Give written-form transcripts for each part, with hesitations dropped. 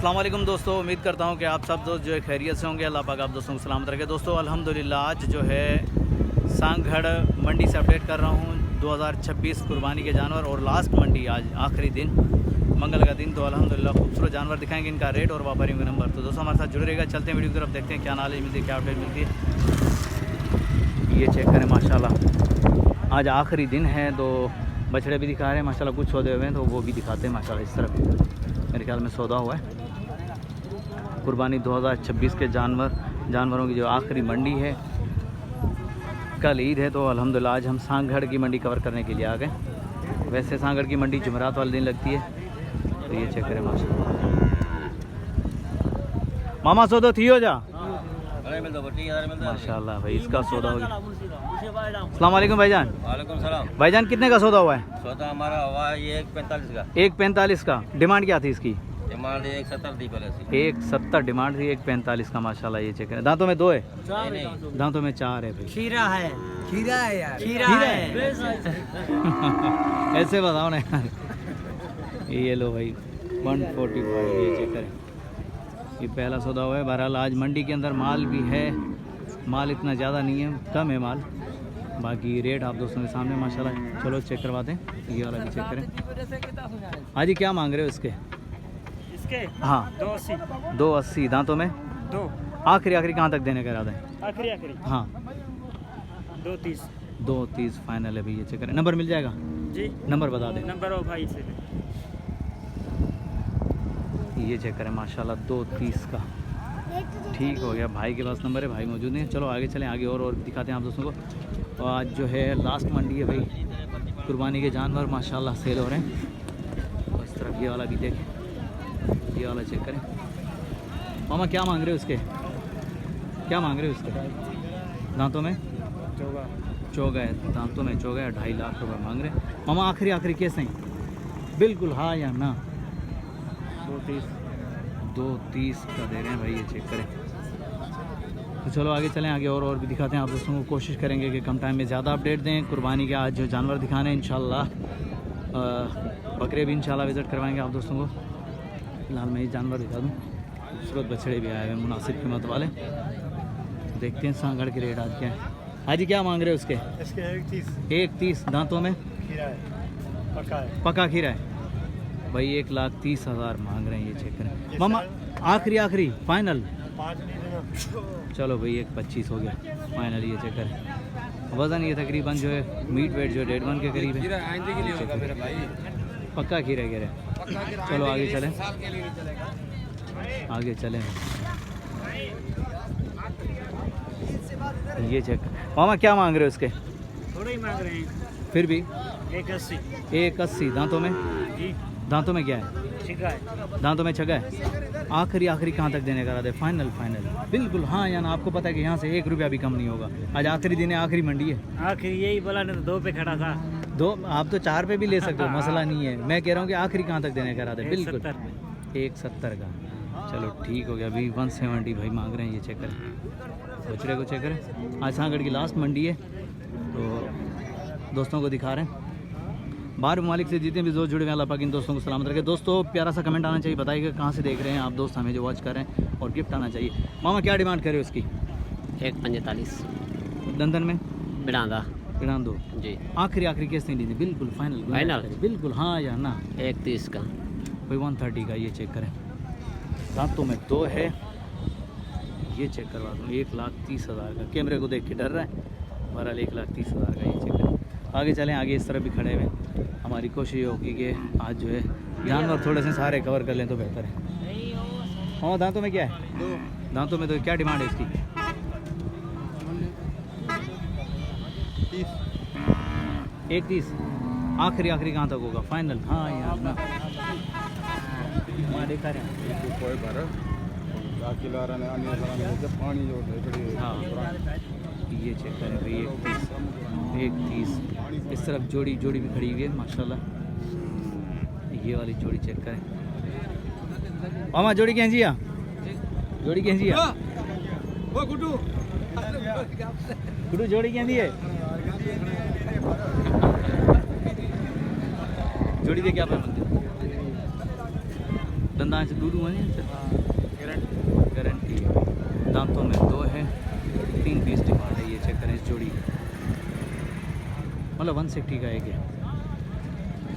अस्सलाम वालेकुम दोस्तों, उम्मीद करता हूँ कि आप सब दोस्त जो है खैरियत से होंगे। अल्लाह पाक आप दोस्तों को सलामत रखे। दोस्तों अल्हम्दुलिल्लाह आज जो है सांगढ़ मंडी से अपडेट कर रहा हूँ 2026 कुर्बानी के जानवर और लास्ट मंडी आज आखिरी दिन मंगल का दिन। तो अल्हम्दुलिल्लाह खूबसूरत जानवर दिखाएंगे, इनका रेट और व्यापारियों का नंबर। तो दोस्तों हमारे साथ जुड़े रहेगा, चलते हैं वीडियो की तरफ, देखते हैं क्या नॉलेज मिलती है, क्या अपडेट मिलती है। ये चेक करें माशाल्लाह आज आखिरी दिन है, तो बछड़े भी दिखा रहे हैं माशाल्लाह, कुछ सौदे हुए हैं तो वो भी दिखाते हैं माशाल्लाह। इस तरफ मेरे ख्याल में सौदा हुआ है। कुर्बानी 2026 के जानवरों की जो आखिरी मंडी है। कल ईद है तो अल्हम्दुलिल्लाह आज हम सांगढ़ की मंडी कवर करने के लिए आ गए। वैसे सांगढ़ की मंडी जुमेरात वाले दिन लगती है। तो ये चेक करें माशाल्लाह। मामा सौदा थी हो जा माशाल्लाह भाई, इसका सौदा हो गया। अस्सलाम वालेकुम भाईजान। वालेकुम सलाम। भाईजान कितने का सौदा हुआ है? सौदा हमारा हुआ है ये 145 का। 145 का। डिमांड क्या थी इसकी? डिमांड 170 दी पहले से। 170 डिमांड थी, 145 का माशाल्लाह। ये चेक करें, दांतों में 2 है, नहीं दांतों में 4 है भाई। खीरा है, खीरा है यार, खीरा है। है। ऐसे बताओ ना यार। ये लो भाई 145। ये चेक करें, ये पहला सौदा हुआ है। बहरहाल आज मंडी के अंदर माल भी है, माल इतना ज़्यादा नहीं है, कम है माल। बाकी रेट आप दोस्तों के सामने माशाल्लाह। चलो चेक करवाते हैं, ये वाला भी चेक करें। हाँ जी, क्या मांग रहे हो इसके? हाँ 280। दांतों में 2 आखिरी कहाँ तक देने का इरादा है? आखिरी हाँ 230 फाइनल है भाई। ये चेक करें, नंबर मिल जाएगा जी, नंबर बता दें। नंबर हो भाई से। ये चेक करें माशाल्लाह 230 का। ठीक हो गया, भाई के पास नंबर है, भाई मौजूद नहीं है। चलो आगे चलें, आगे और दिखाते हैं आप दोस्तों को। तो आज जो है लास्ट मंडी है भाई, कुर्बानी के जानवर माशाल्लाह सेल हो रहे हैं। और इस तरफ ये वाला भी देखें, ये वाला चेक करें। मामा क्या मांग रहे हो उसके? क्या मांग रहे हो उसके? दांतों में चौगा है, दांतों में चौगा है। 2.5 लाख रुपये मांग रहे हैं मामा। आखिरी कैसे हैं? बिल्कुल हाँ या ना? 230 का दे रहे हैं भाई। ये चेक करें। तो चलो आगे चलें, आगे और भी दिखाते हैं आप दोस्तों को। कोशिश करेंगे कि कम टाइम में ज़्यादा अपडेट दें। कुर्बानी के आज जो जानवर दिखाने हैं इंशाल्लाह, बकरे भी इंशाल्लाह विज़िट करवाएंगे आप दोस्तों को। फिलहाल मैं ये जानवर दिखा दूँ, खूबसूरत बछड़े भी आए हुए हैं मुनासिब कीमत वाले। देखते हैं सांगढ़ के रेट आज क्या है। हाजी क्या मांग रहे हो उसके? 130। दांतों में खीरा है, पका खीरा है भाई। 1,30,000 मांग रहे हैं। ये चेक करें मामा। आखिरी फाइनल। चलो भाई 1,25 हो गया फाइनल। ये चेक करें, वज़न ये तकरीबन जो है मीट वेट जो 1.5 के करीब है। पक्का खीरा कह रहे हैं। चलो आगे चलें, आगे चलें। ये चेक मामा क्या मांग रहे हो उसके? थोड़ा ही मांग रहे हैं, फिर भी 180। दांतों में जी, दांतों में क्या है? छिका है। दांतों में छगा है। आखिरी कहाँ तक देने का इरादा है? फाइनल बिल्कुल हाँ या ना? आपको पता है कि यहाँ से 1 रुपया भी कम नहीं होगा। आज आखिरी दिन है, आखिरी मंडी है। आखिर यही बोला नहीं तो 2 पे खड़ा था। 2 आप तो 4 पे भी ले सकते हो, मसला नहीं है। मैं कह रहा हूँ कि आखिरी कहाँ तक देने का इरादा है? बिल्कुल 170 का। चलो ठीक हो गया। अभी 170 भाई मांग रहे हैं। ये चेक करें, बछड़े को चेक करें। आज सांगढ़ की लास्ट मंडी है तो दोस्तों को दिखा रहे हैं। बाहर ममालिक से जितने भी दोस्त जुड़े हुए, अल्लाह पाक इन दोस्तों को सलामत रखे। दोस्तों प्यारा सा कमेंट आना चाहिए, बताइएगा कहाँ से देख रहे हैं आप दोस्त, हमें जो वॉच कर रहे हैं, और गिफ्ट आना चाहिए। मामा क्या डिमांड करे उसकी? 145 दंदन में बिड़ांदा दो जी। आखिरी केस नहीं दी, बिल्कुल फाइनल बिल्कुल हाँ या ना? 130 का कोई 130 का। ये चेक करें, दांतों में 2 है। ये चेक करवा दूँ 1,30,000 का। कैमरे को देख के डर रहा है। बहरहाल 1,30,000 का। ये चेक करें, आगे चलें, आगे इस तरह भी खड़े हुए। हमारी कोशिश होगी कि आज जो है जानवर थोड़े से सारे कवर कर लें तो बेहतर है। हाँ दांतों में क्या है? दांतों में तो क्या डिमांड है इसकी? 130। आखिरी कहाँ तक होगा? फाइनल हाँ यार ना? वहाँ देखा रहे हैं। हाँ ये चेक करें भाई 130। इस तरफ जोड़ी भी खड़ी हुई है माशाल्लाह। ये वाली जोड़ी चेक करें मामा। जोड़ी कैंची है? जोड़ी कैंची है? गुड्डू जोड़ी कैंची है? जोड़ी दे क्या पे दंदान से दूर हुए गारंटी। दांतों में 2 है, 3 पीस डिमांड है। ये चेक करें इस जोड़ी, मतलब 160 का एक है।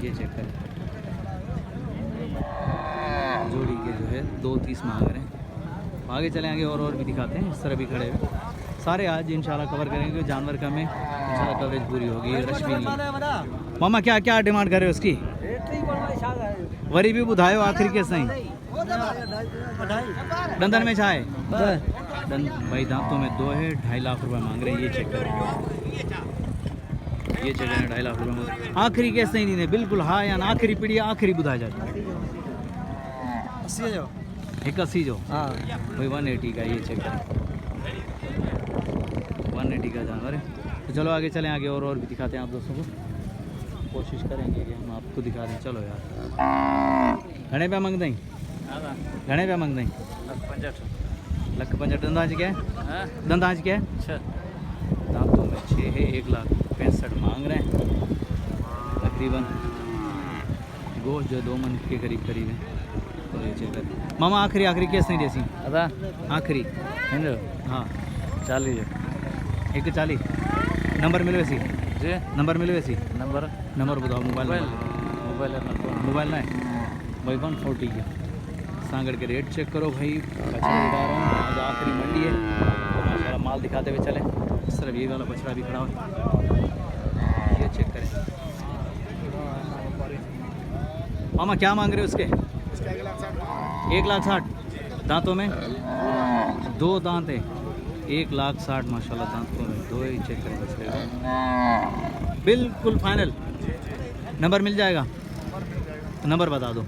ये चेक करें, जोड़ी के जो है 230 मांग रहे हैं। आगे चले आगे और भी दिखाते हैं। इस तरह भी खड़े हुए सारे आज इंशाल्लाह कवर करेंगे। जानवर का में इंशाल्लाह कवरेज पूरी होगी। रश भी नहीं। मामा क्या क्या डिमांड कर रहे हो उसकी? वरी भी बुधायो आखिरी के सही। दंदन में छा है भाई, दांतों में 2 है, 2.5 लाख रुपए मांग रहे हैं। ये चेक करें, ये चेक करें, 2.5 लाख रुपए मांग रहे हैं। आखिरी के सही नहीं, बिल्कुल हाँ या ना, आखिरी पीढ़ी आखिरी बुधा जाती है। 81 जो भाई 180 का। ये चेक करें, 180 का जानवर है। तो चलो आगे चलें, आगे और भी दिखाते हैं आप दोस्तों को। कोशिश करेंगे कि हम आपको दिखा दें। चलो यार, घने पे मंग दें, घने पे मंग दें। 1,65,000। दंदाज क्या है? दंदाज क्या है? दांतों में 6 है, 1,65,000 मांग रहे हैं। तकरीबन गोश्त जो 2 मन के करीब है। तो ये चेक करें मामा, आखिरी केस नहीं देसी आखिरी। हाँ 40 140 नंबर मिले वैसी जी, नंबर मिले वैसी नंबर बताओ। मोबाइल ना है भाई 140 के। सांगड़ के रेट चेक करो भाई। बछड़ा दिखा रहा हूँ, आज आखिरी मंडी है तो माशाल्लाह माल दिखाते हुए चले। सिर्फ ये वाला बछड़ा भी खड़ा हो, ये चेक करें। मामा क्या मांग रहे हो उसके? 1,60,000। दांतों में 2 दांत है, 1,60,000 माशाल्लाह। दांतों में 2 ही। चेक करें बछड़े का, बिल्कुल फाइनल। नंबर मिल जाएगा? नंबर बता दो।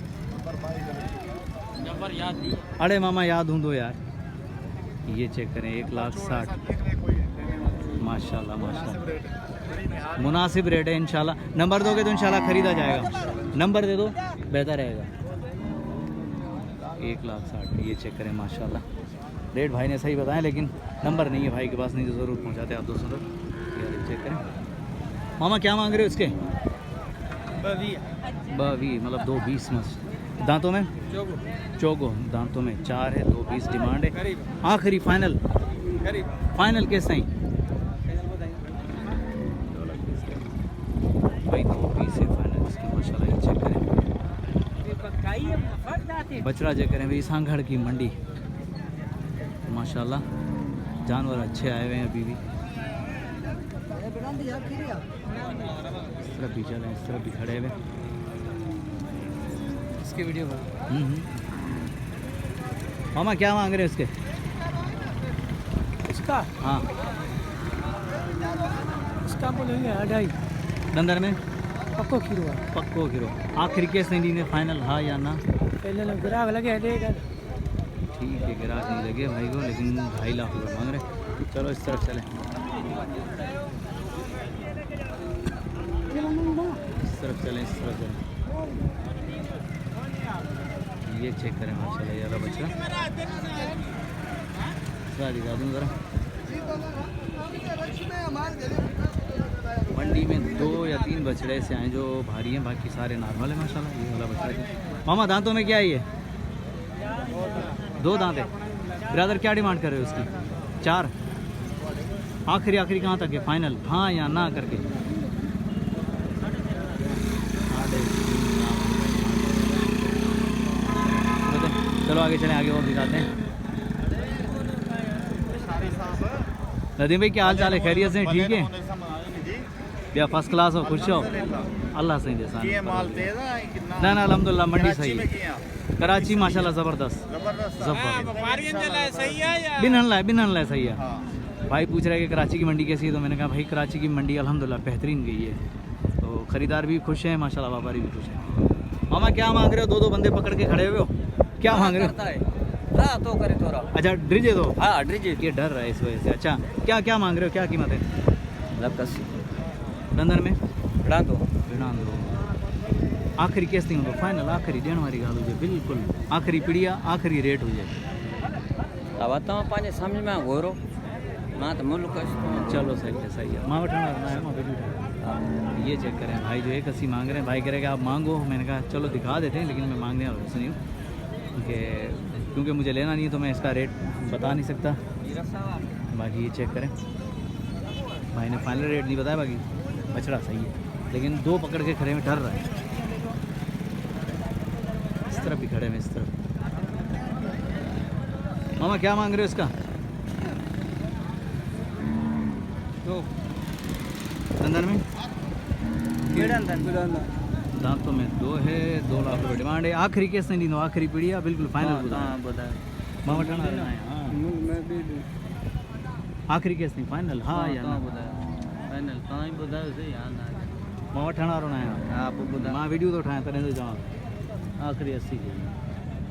नंबर याद नहीं। अरे मामा याद हूँ दो यार। ये चेक करें, 1,60,000 माशाल्लाह माशाल्लाह। मुनासिब रेट है इंशाल्लाह। नंबर दोगे तो इंशाल्लाह ख़रीदा जाएगा। नंबर दे दो बेहतर रहेगा। 1,60,000। ये चेक करें माशाल्लाह। रेट भाई ने सही बताया, लेकिन नंबर नहीं है भाई के पास, नहीं तो ज़रूर पहुंचाते आप दोस्तों तक। ये चेक करें। मामा क्या मांग रहे हो इसके? 22 मतलब 220 मस्त। दांतों में चौगो। दांतों में 4 है, 220 डिमांड है। आखिरी फाइनल केस नहीं भाई, 220 है फाइनल इसकी माशाल्लाह। ये चेक करें, बछड़ा चेक करें भाई। सांगड़ की मंडी माशाल्लाह, जानवर अच्छे आए हुए हैं अभी भी। इस तरफ भी चले, इस तरफ भी खड़े हुए। इसकी वीडियो मामा क्या मांग रहे हैं इसके? इसका हाँ इसका बोलेंगे 2.5। दंदर में पक्को खीरो है। पक्को गिरो। आखिरी केस नहीं ने, फाइनल हाँ या ना? पहले लोग ग्राहक लगे देगा। ठीक है, ग्राहक नहीं लगे भाई को, लेकिन 2.5 लाख रुपये मांग रहे। चलो इस तरफ चलें, इस तरफ चलें। ये चेक करें माशाल्लाह। ये वाला बछड़ा दिखा दूँ ज़रा। मंडी में 2 या 3 बछड़े ऐसे हैं जो भारी हैं, बाकी सारे नॉर्मल है माशाल्लाह। ये वाला बछड़ा है। मामा दांतों में क्या है ये? 2 दांत है। ब्रदर क्या डिमांड कर रहे हो उसकी? 4। आखिरी कहाँ तक है? फाइनल हाँ या ना करके। चलो आगे चलें, आगे और दिखाते हैं। नदीम भाई क्या हाल चाल है? खैरियत से? ठीक है भैया, फर्स्ट क्लास हो, खुश हो? अल्लाह सही दे। ना अल्हम्दुलिल्लाह मंडी सही है। कराची माशाल्लाह ज़बरदस्त। बिन हल्ला सही है। भाई पूछ रहे हैं कि कराची की मंडी कैसी है, तो मैंने कहा भाई कराची की मंडी अल्हम्दुलिल्लाह बेहतरीन गई है। तो ख़रीदार भी खुश हैं माशाल्लाह, व्यापारी भी खुश हैं। मामा क्या मांग रहे हो? 2 बंदे पकड़ के खड़े हुए हो, क्या मांग रहे हो? तो करे थोड़ा। अच्छा ड्रिजे दो। हाँ ड्रिजे। ये डर रहा है इस वजह से। अच्छा क्या मांग रहे हो? क्या कीमत है? 80। दंदर में बढ़ा दो। आखिरी केस नहीं होगा, फाइनल आखिरी देने वाली गाल हो जाए, बिल्कुल आखिरी पीढ़िया आखिरी रेट हो जाए। अब आता हूँ पाँच समझ में घोरो ना तो मुल्क। चलो सही है। माँ बैठा ये चेक करें भाई जो 180 मांग रहे हैं। भाई कह रहे कि आप मांगो। मैंने कहा चलो दिखा देते हैं, लेकिन मैं मांगने वाला नहीं हूँ। कि क्योंकि मुझे लेना नहीं है तो मैं इसका रेट बता नहीं सकता। बाकी ये चेक करें, भाई ने फाइनल रेट नहीं बताया। बाकी बछड़ा सही है, लेकिन दो पकड़ के खड़े में डर रहा है। इस तरफ भी खड़े में, इस तरफ। मामा क्या मांग रहे हो इसका? तो अंदर में दांतों दांतों में 2 है, 2 लाख रुपए डिमांड है। आखिरी केस नहीं दी, आखिरी पीढ़ी है, बिल्कुल फाइनल मामा ठाणा रहना है। हाँ आखिरी केस नहीं, फाइनल। हाँ यार मामा ठाणा रहना है। माँ वीडियो तो उठाए तने तो जाओ। आखिरी 80 की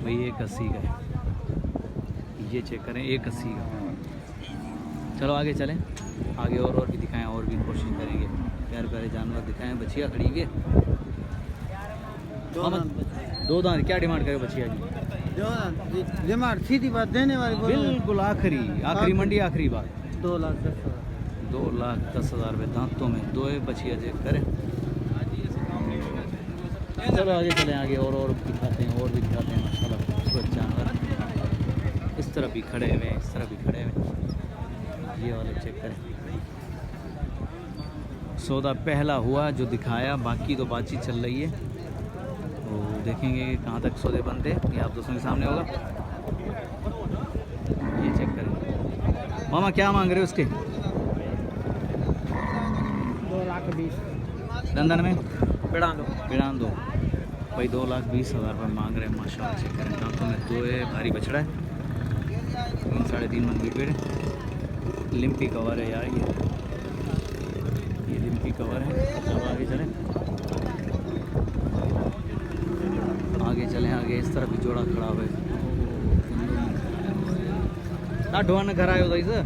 भाई, 180 का है। ये चेक करें, 180 का। चलो आगे चलें, आगे और भी दिखाएं, और भी कोशिश करेंगे। प्यारे प्यारे जानवर दिखाएं। बछिया खड़ी हुई है। दो दांत क्या डिमांड करे बछिया की? डिमांड सीधी बात देने वाली बिल्कुल आखिरी मंडी, आखिरी बात। 2,10,000 रुपये दांतों में 2 है। बछिया चेक करें। चलो आगे चलें, आगे और दिखाते हैं, और भी दिखाते हैं। माशाल्लाह खूबसूरत जानवर इस तरफ भी खड़े हुए, इस तरफ भी खड़े हुए। ये वाले चेक करें। सौदा पहला हुआ जो दिखाया, बाकी तो बातचीत चल रही है। तो देखेंगे कहाँ तक सौदे बनते हैं। ये आप दोस्तों के सामने होगा। ये चेक करें। मामा क्या मांग रहे हो उसके? 2,20,000 लंदन में बिड़ान दो भाई, 2,20,000 रुपये मांग रहे हैं। माशाल्लाह चेक करें। दांतों में 2 है, भारी बछड़ा है। 3-3.5 मन की पेड़ है। लिम्पी कवर है यार, ये लिम्पी कवर है। चलो आगे चलें, आगे चलें, आगे इस तरफ भी जोड़ा खड़ा हुआ है। ढोन घर आयो था इसे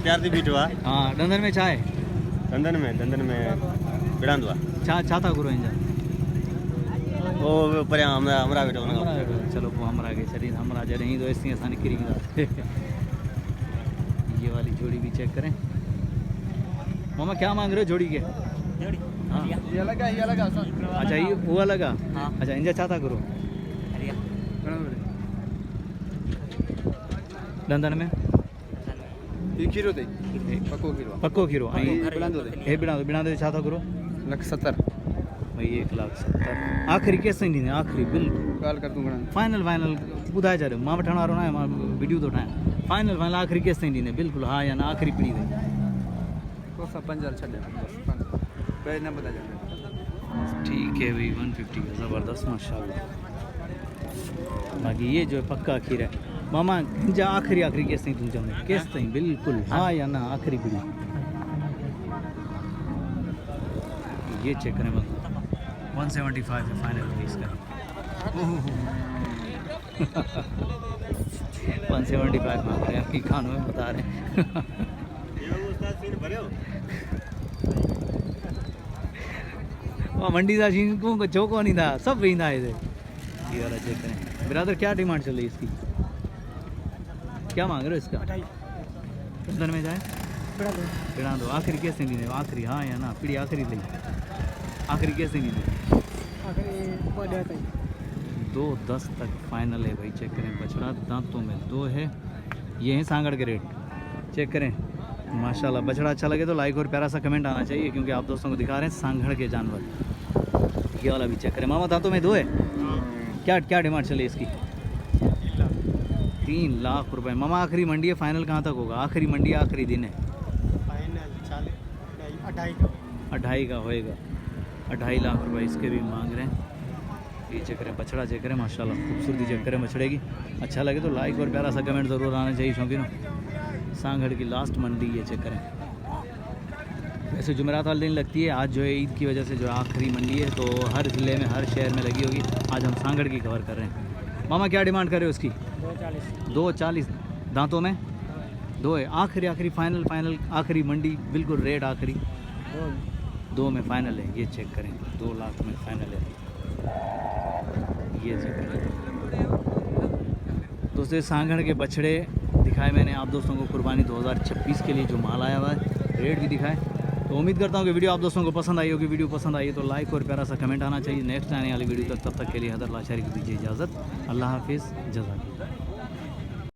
तैयार थी बीटवा। हाँ दंदन में चाय, दंदन में बिड़ान दुआ छाता गुरु इंजा वो पर हमरा बेटा चलो वो हमरा के चलिए, हमरा जा रही तो ऐसी आसानी करी। ये वाली जोड़ी भी चेक करें। मामा क्या मांग रहे हो जोड़ी के? हाँ ये लगा अच्छा, ये वो लगा। अच्छा इंजा चाहता करो। दंदन में खीरो दे पक्को खीरो बिड़ान बिना दे चाहता करो। 1,70,000 भाई 1,70,000 आखिरी कैसे नहीं है? आखिरी बिल्कुल कॉल कर दूंगा। फाइनल बुधाए जा रहे हो। माँ बैठाना रहा है, वीडियो तो उठाए। फाइनल आखिरी कैसे नहीं है? बिल्कुल हाँ या ना, आखिरी पीढ़ी गई। ठीक है भाई, 150 का ज़बरदस्त माशाल्लाह। बाकी ये जो है पक्का आखिर है। मामा जा आखिरी केस नहीं तुम जमे केस नहीं, बिल्कुल हाँ या ना, आखिरी पीढ़ी। ये चेक करें, 175 है फाइनल पीस का। 175 मांग रहे हैं, आपकी खानों में बता रहे हैं। मंडी का सीन को चौको नहीं था, सब वेंदा है। ये वाला चेक करें। ब्रदर क्या डिमांड चल रही है इसकी? क्या मांग रहे हो इसका? 2.5 दिन में जाए बिड़ा दो। आखिरी कैसे नहीं दे? आखिरी हाँ या ना, पीढ़ी आखिरी ली। आखिरी कैसे नहीं दे? 2.10 तक फाइनल है भाई। चेक करें, बछड़ा दांतों में 2 है। ये है सांगड़ के रेट। चेक करें माशाल्लाह। बछड़ा अच्छा लगे तो लाइक और प्यारा सा कमेंट आना चाहिए, क्योंकि आप दोस्तों को दिखा रहे हैं सांगड़ के जानवर। ये वाला भी चेक करें। मामा दांतों में 2 है। क्या डिमांड चले इसकी? 3 लाख रुपए। मामा आखिरी मंडी है, फाइनल कहाँ तक होगा? आखिरी मंडी, आखिरी दिन है। फाइनल 2.5 का होएगा। 2.5 लाख रुपए इसके भी मांग रहे हैं। ये चेक करें, बछड़ा चेक करें माशाल्लाह, खूबसूरती चेक करें बछड़े की। अच्छा लगे तो लाइक और प्यारा सा कमेंट ज़रूर आना चाहिए, शौकीनों। सांगड़ की लास्ट मंडी ये चेक करें। वैसे जुमेरात वाले दिन लगती है, आज जो है ईद की वजह से जो आखिरी मंडी है, तो हर ज़िले में हर शहर में लगी होगी। आज हम सांगड़ की कवर कर रहे हैं। मामा क्या डिमांड कर रहे हो उसकी? 2.40। दांतों में 2 है। आखिरी फाइनल आखिरी मंडी, बिल्कुल रेट आखिरी 2 में फाइनल है। ये चेक करें, 2 लाख में फाइनल है। ये चेक करें दोस्तों, सांगड़ के बछड़े दिखाए मैंने आप दोस्तों को कुर्बानी 2026 के लिए जो माल आया हुआ है, रेट भी दिखाए। तो उम्मीद करता हूँ कि वीडियो आप दोस्तों को पसंद आई होगी। वीडियो पसंद आई तो लाइक और प्यारा सा कमेंट आना चाहिए। नेक्स्ट आने वाली वीडियो तक, तब तक के लिए हैदर लाशारी को दीजिए इजाज़त। अल्लाह हाफिज़, जज़ाकल्लाह।